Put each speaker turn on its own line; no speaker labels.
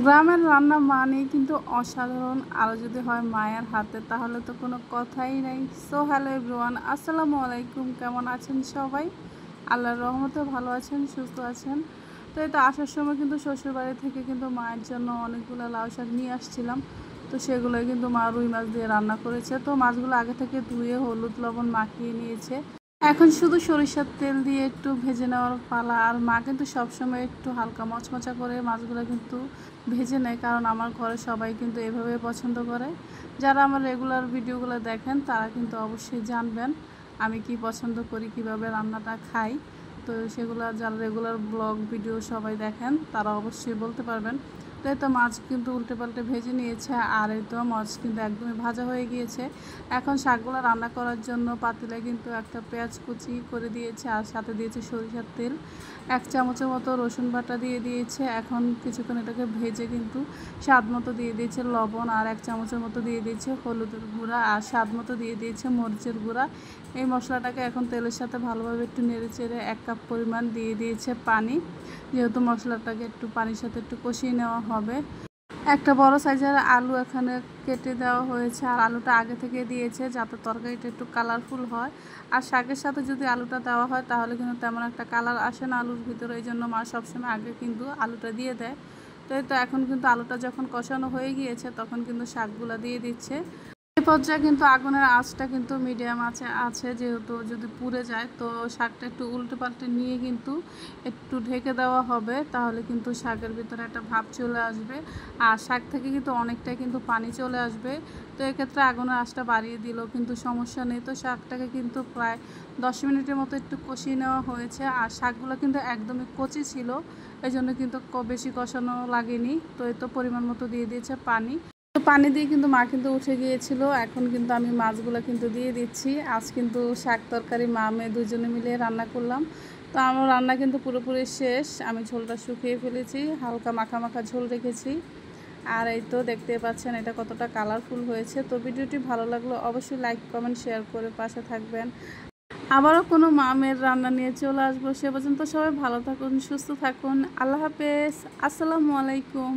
গ্রামের রান্না মানেই কিন্তু অসাধারণ, আরও যদি হয় মায়ের হাতে তাহলে তো কোনো কথাই নেই। সো হ্যালো এভরিওয়ান, আসসালামু আলাইকুম। কেমন আছেন সবাই? আল্লাহর রহমতে ভালো আছেন, সুস্থ আছেন। তো এই তো আসার সময় কিন্তু শ্বশুরবাড়ি থেকে কিন্তু মায়ের জন্য অনেকগুলো লাউ শাক নিয়ে আসছিলাম। তো সেগুলোই কিন্তু মা রুই মাছ দিয়ে রান্না করেছে। তো মাছগুলো আগে থেকে ধুয়ে হলুদ লবণ মাখিয়ে নিয়েছে। এখন শুধু সরিষার তেল দিয়ে একটু ভেজে নেওয়ার পালা। আর মা কিন্তু সবসময় একটু হালকা মচমচা করে মাছগুলো কিন্তু ভেজে নেয়, কারণ আমার ঘরে সবাই কিন্তু এভাবে পছন্দ করে। যারা আমার রেগুলার ভিডিওগুলো দেখেন তারা কিন্তু অবশ্যই জানবেন আমি কি পছন্দ করি, কিভাবে রান্নাটা খাই। তো সেগুলো যারা রেগুলার ব্লগ ভিডিও সবাই দেখেন তারা অবশ্যই বলতে পারবেন। তো এই তো মাছ কিন্তু উল্টে পাল্টে ভেজে নিয়েছে, আর এই তো মাছ কিন্তু একদমই ভাজা হয়ে গিয়েছে। এখন শাকগুলো রান্না করার জন্য পাতিলে কিন্তু একটা পেঁয়াজ কুচি করে দিয়েছে, আর সাথে দিয়েছে সরিষার তেল। 1 চামচের মতো রসুন বাটা দিয়ে দিয়েছে। এখন কিছুক্ষণ এটাকে ভেজে কিন্তু স্বাদ মতো দিয়ে দিয়েছে লবণ, আর 1 চামচের মতো দিয়ে দিয়েছে হলুদের গুঁড়া, আর স্বাদ মতো দিয়ে দিয়েছে মরিচের গুঁড়া। এই মশলাটাকে এখন তেলের সাথে ভালোভাবে একটু নেড়ে চেড়ে 1 কাপ পরিমাণ দিয়ে দিয়েছে পানি, যেহেতু মশলাটাকে একটু পানির সাথে একটু কষিয়ে নেওয়া হবে। একটা বড় সাইজের আলু এখানে কেটে দেওয়া হয়েছে, আর আলুটা আগে থেকে দিয়েছে যাতে তরকারিটা একটু কালারফুল হয়। আর শাকের সাথে যদি আলুটা দেওয়া হয় তাহলে কিন্তু তেমন একটা কালার আসে না আলুর ভিতরে, এই জন্য মা সবসময় আগে কিন্তু আলুটা দিয়ে দেয়। তো এই তো এখন কিন্তু আলুটা যখন কষানো হয়ে গিয়েছে তখন কিন্তু শাকগুলো দিয়ে দিচ্ছে। এই পর্যায়ে কিন্তু আগুনের আঁচটা কিন্তু মিডিয়াম আঁচে আছে, যেহেতু যদি পুড়ে যায় তো শাকটা একটু উল্টে পাল্টে নিয়ে কিন্তু একটু ঢেকে দেওয়া হবে, তাহলে কিন্তু শাকের ভিতরে একটা ভাব চলে আসবে, আর শাক থেকে কিন্তু অনেকটাই কিন্তু পানি চলে আসবে। তো এক্ষেত্রে আগুনের আঁচটা বাড়িয়ে দিলেও কিন্তু সমস্যা নেই। তো শাকটাকে কিন্তু প্রায় 10 মিনিটের মতো একটু কষিয়ে নেওয়া হয়েছে, আর শাকগুলো কিন্তু একদমই কচি ছিল, এই জন্য কিন্তু বেশি কষানো লাগেনি। তো এই তো পরিমাণ মতো দিয়ে দিয়েছে পানি। তো পানি দিয়ে কিন্তু মা কিন্তু উঠে গিয়েছিল। এখন কিন্তু আমি মাছগুলো কিন্তু দিয়ে দিচ্ছি। আজ কিন্তু শাক তরকারি মা মেয়ে দুজনে মিলে রান্না করলাম। তো আমার রান্না কিন্তু পুরোপুরি শেষ। আমি ঝোলটা শুকিয়ে ফেলেছি, হালকা মাখা মাখা ঝোল রেখেছি। আর এই তো দেখতে পাচ্ছেন এটা কতটা কালারফুল হয়েছে। তো ভিডিওটি ভালো লাগলো অবশ্যই লাইক কমেন্ট শেয়ার করে পাশে থাকবেন। আবারও কোনো মা মেয়ের রান্না নিয়ে চলে আসবো। সে পর্যন্ত সবাই ভালো থাকুন, সুস্থ থাকুন। আল্লাহ হাফেজ, আসসালামু আলাইকুম।